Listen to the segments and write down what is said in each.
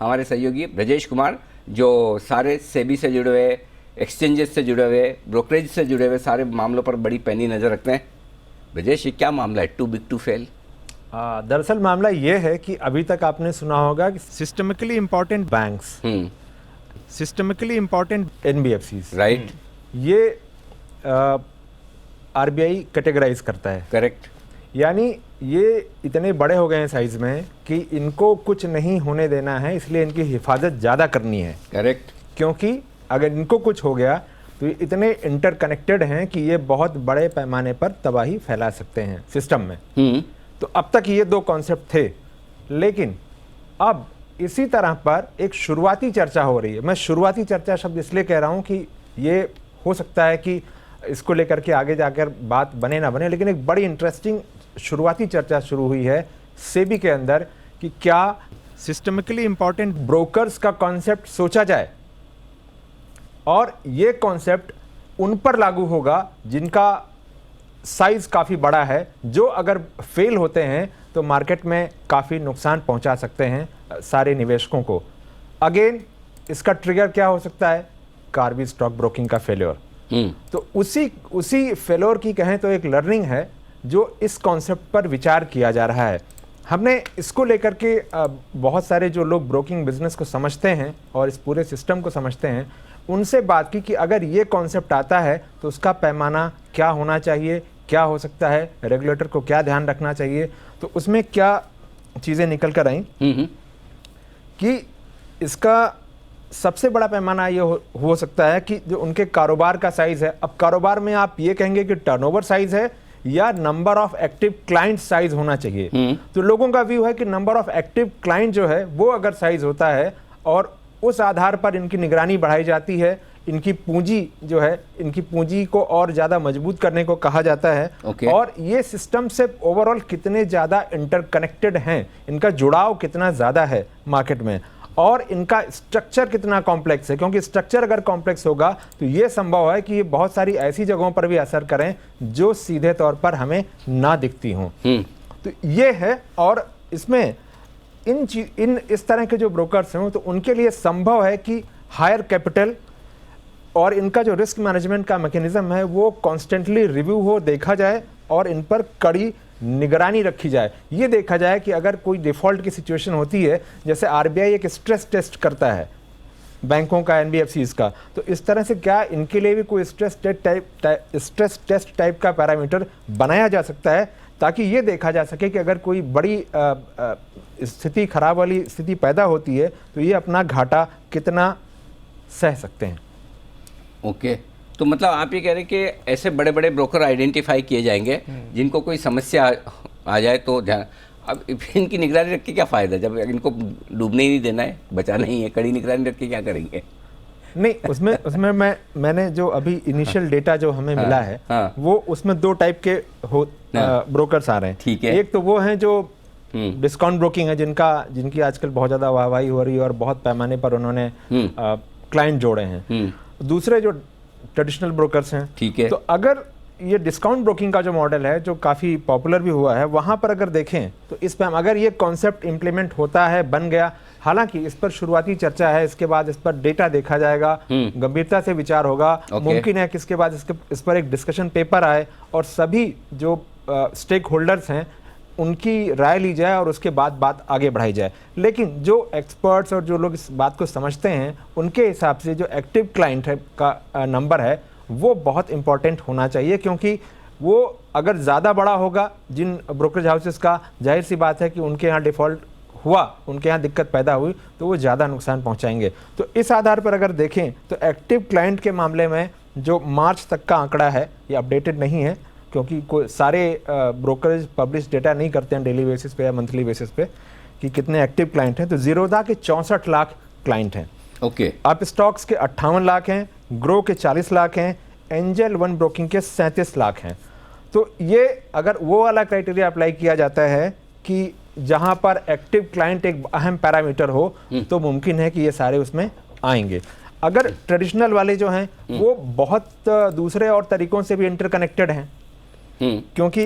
हमारे सहयोगी ब्रजेश कुमार, जो सारे सेबी से जुड़े हुए, एक्सचेंजेस से जुड़े हुए, ब्रोकरेज से जुड़े हुए सारे मामलों पर बड़ी पैनी नज़र रखते हैं। ब्रजेश, ये क्या मामला है, टू बिग टू फेल? दरअसल मामला ये है कि अभी तक आपने सुना होगा कि systemically important banks, systemically important NBFCs, right, ये आरबीआई कैटेगराइज करता है। करेक्ट। यानी ये इतने बड़े हो गए हैं साइज में कि इनको कुछ नहीं होने देना है, इसलिए इनकी हिफाजत ज़्यादा करनी है। करेक्ट। क्योंकि अगर इनको कुछ हो गया तो ये इतने इंटरकनेक्टेड हैं कि ये बहुत बड़े पैमाने पर तबाही फैला सकते हैं सिस्टम में। तो अब तक ये दो कॉन्सेप्ट थे, लेकिन अब इसी तरह पर एक शुरुआती चर्चा हो रही है। मैं शुरुआती चर्चा शब्द इसलिए कह रहा हूँ कि ये हो सकता है कि इसको लेकर के आगे जाकर बात बने ना बने, लेकिन एक बड़ी इंटरेस्टिंग शुरुआती चर्चा शुरू हुई है सेबी के अंदर कि क्या सिस्टमिकली इंपॉर्टेंट ब्रोकर्स का कॉन्सेप्ट सोचा जाए और ये कॉन्सेप्ट उन पर लागू होगा जिनका साइज काफ़ी बड़ा है, जो अगर फेल होते हैं तो मार्केट में काफ़ी नुकसान पहुंचा सकते हैं सारे निवेशकों को। अगेन इसका ट्रिगर क्या हो सकता है? कार्बी स्टॉक ब्रोकिंग का फेल्योर। तो उसी फेल्योर की कहें तो एक लर्निंग है जो इस कॉन्सेप्ट पर विचार किया जा रहा है। हमने इसको लेकर के बहुत सारे जो लोग ब्रोकिंग बिजनेस को समझते हैं और इस पूरे सिस्टम को समझते हैं उनसे बात की कि अगर ये कॉन्सेप्ट आता है तो उसका पैमाना क्या होना चाहिए, क्या हो सकता है, रेगुलेटर को क्या ध्यान रखना चाहिए। तो उसमें क्या चीज़ें निकल कर आई कि इसका सबसे बड़ा पैमाना ये हो सकता है कि जो उनके कारोबार का साइज है। अब कारोबार में आप ये कहेंगे कि टर्नओवर साइज है या number of active client size होना चाहिए। तो लोगों का व्यू है कि नंबर ऑफ एक्टिव क्लाइंट जो है वो अगर साइज होता है और उस आधार पर इनकी निगरानी बढ़ाई जाती है, इनकी पूंजी जो है, इनकी पूंजी को और ज़्यादा मजबूत करने को कहा जाता है। और ये सिस्टम से ओवरऑल कितने ज़्यादा इंटरकनेक्टेड हैं, इनका जुड़ाव कितना ज़्यादा है मार्केट में, और इनका स्ट्रक्चर कितना कॉम्प्लेक्स है। क्योंकि स्ट्रक्चर अगर कॉम्प्लेक्स होगा तो ये संभव है कि ये बहुत सारी ऐसी जगहों पर भी असर करें जो सीधे तौर पर हमें ना दिखती हों। तो ये है, और इसमें इन इस तरह के जो ब्रोकर्स हैं तो उनके लिए संभव है कि हायर कैपिटल और इनका जो रिस्क मैनेजमेंट का मैकेनिज्म है वो कॉन्स्टेंटली रिव्यू हो, देखा जाए और इन पर कड़ी निगरानी रखी जाए। ये देखा जाए कि अगर कोई डिफ़ॉल्ट की सिचुएशन होती है, जैसे आरबीआई एक स्ट्रेस टेस्ट करता है बैंकों का, एनबीएफसीज का, तो इस तरह से क्या इनके लिए भी कोई स्ट्रेस टेस्ट टाइप का पैरामीटर बनाया जा सकता है ताकि ये देखा जा सके कि अगर कोई बड़ी स्थिति, खराब वाली स्थिति पैदा होती है तो ये अपना घाटा कितना सह सकते हैं। ओके, तो मतलब आप ये कह रहे हैं कि ऐसे बड़े बड़े ब्रोकर आइडेंटिफाई किए जाएंगे जिनको कोई समस्या आ जाए तो ध्यान। अब इनकी निगरानी रख के क्या फ़ायदा, जब इनको डूबने ही नहीं देना है, बचाना ही है, कड़ी निगरानी रख के क्या करेंगे? नहीं, उसमें मैंने जो अभी इनिशियल डेटा जो हमें मिला है वो उसमें दो टाइप के ब्रोकर्स आ रहे हैं। ठीक है। एक तो वो हैं जो डिस्काउंट ब्रोकिंग है, जिनकी आजकल बहुत ज़्यादा वाहवाही हो रही है और बहुत पैमाने पर उन्होंने क्लाइंट जोड़े हैं। दूसरे जो ट्रेडिशनल ब्रोकर्स हैं। ठीक है। तो अगर ये डिस्काउंट ब्रोकिंग का जो मॉडल है जो काफ़ी पॉपुलर भी हुआ है, वहाँ पर अगर देखें तो इस पर अगर ये कॉन्सेप्ट इम्प्लीमेंट होता है, बन गया, हालांकि इस पर शुरुआती चर्चा है, इसके बाद इस पर डेटा देखा जाएगा, गंभीरता से विचार होगा। मुमकिन है कि इसके बाद इस पर एक डिस्कशन पेपर आए और सभी जो स्टेक होल्डर्स हैं उनकी राय ली जाए और उसके बाद बात आगे बढ़ाई जाए। लेकिन जो एक्सपर्ट्स और जो लोग इस बात को समझते हैं उनके हिसाब से जो एक्टिव क्लाइंट है का नंबर है वो बहुत इंपॉर्टेंट होना चाहिए, क्योंकि वो अगर ज़्यादा बड़ा होगा जिन ब्रोकरेज हाउसेस का, जाहिर सी बात है कि उनके यहाँ डिफ़ॉल्ट हुआ, उनके यहाँ दिक्कत पैदा हुई तो वो ज़्यादा नुकसान पहुँचाएंगे। तो इस आधार पर अगर देखें तो एक्टिव क्लाइंट के मामले में जो मार्च तक का आंकड़ा है ये अपडेटेड नहीं है, क्योंकि कोई सारे ब्रोकरेज पब्लिश डेटा नहीं करते हैं डेली बेसिस पे या मंथली बेसिस पे कि कितने एक्टिव क्लाइंट हैं। तो जीरोधा के 64 लाख क्लाइंट हैं। ओके। अप स्टॉक्स के 58 लाख हैं, ग्रो के 40 लाख हैं, एंजल वन ब्रोकिंग के 37 लाख हैं। तो ये अगर वो वाला क्राइटेरिया अप्लाई किया जाता है कि जहां पर एक्टिव क्लाइंट एक अहम पैरामीटर हो तो मुमकिन है कि ये सारे उसमें आएंगे। अगर ट्रेडिशनल वाले जो हैं वो बहुत दूसरे और तरीकों से भी इंटरकनेक्टेड हैं, क्योंकि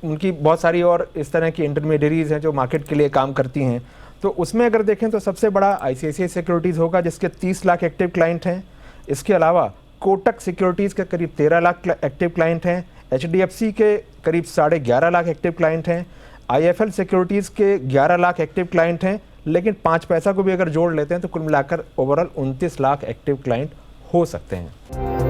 उनकी बहुत सारी और इस तरह की इंटरमीडियरीज हैं जो मार्केट के लिए काम करती हैं, तो उसमें अगर देखें तो सबसे बड़ा ICICI सिक्योरिटीज़ होगा जिसके 30 लाख एक्टिव क्लाइंट हैं। इसके अलावा कोटक सिक्योरिटीज़ के करीब 13 लाख एक्टिव क्लाइंट हैं। HDFC के करीब 11.5 लाख एक्टिव क्लाइंट हैं। IIFL सिक्योरिटीज़ के 11 लाख एक्टिव क्लाइंट हैं। लेकिन 5 पैसा को भी अगर जोड़ लेते हैं तो कुल मिलाकर ओवरऑल 29 लाख एक्टिव क्लाइंट हो सकते हैं।